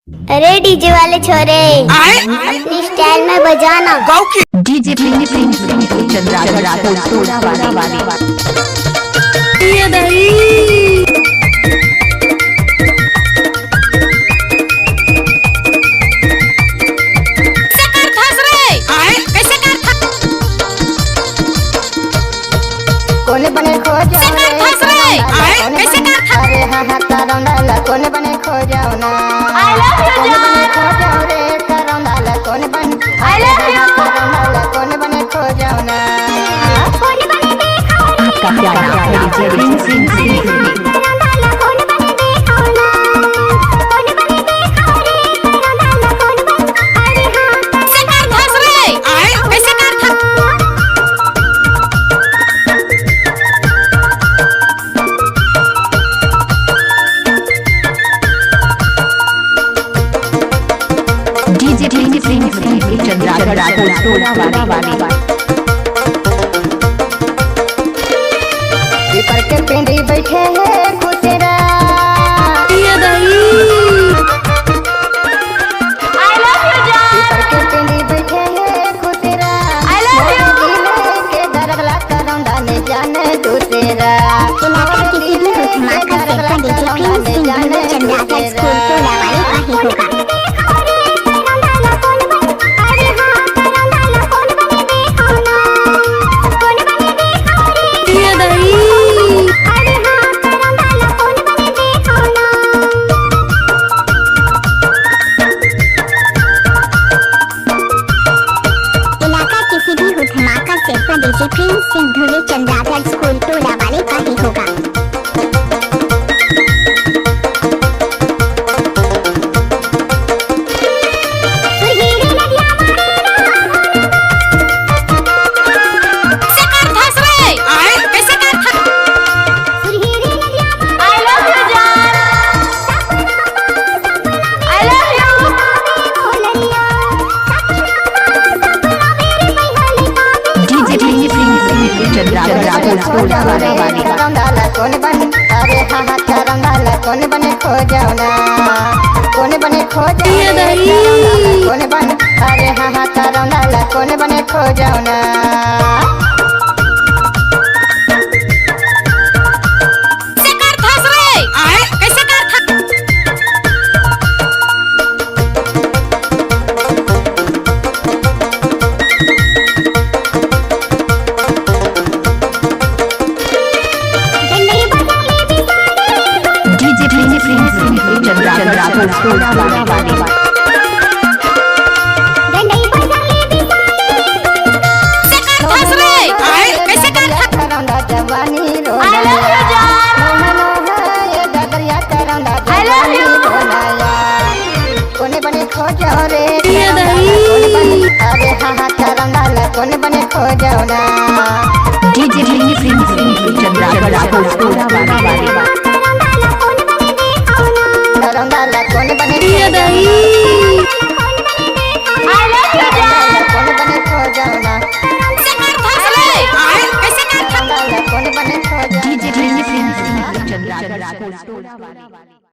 अरे डीजे वाले छोरे अपनी स्टाइल में बजाना। डीजे चंद्रा वाले कोने बने खो जाओ अरे हाँ हाँ तारौंदाला कोने बने खो जाओ ना कोने बने खो जाओ रे तारौंदाला कोने बन तारौंदाला कोने बने खो जाओ ना आपका प्यारा डीजे चंद्रा वाले पीपर के पिंडी बैठे हैं खुतेरा पीपर के पिंडी बैठे हैं खुतेरा के दरगला करौंदा ने जाने तू तेरा डीजे प्रिंस सिंह धुले चंद्राधर स्कूल टोला वाले का ही होगा। कौन बन अरे हाँ हाँ तारौंदाला कौन बने खो जाओ ना कौन बने खो जाओ कौन बन अरे हाँ हाँ तारौंदाला कौन बने खो जाओ ना कोने बने खो जाओ रे अरे हाँ हाँ तारौंदाला कोने बने खो जाओ ना डीजे चंद्रा वाले तारौंदाला कोने बने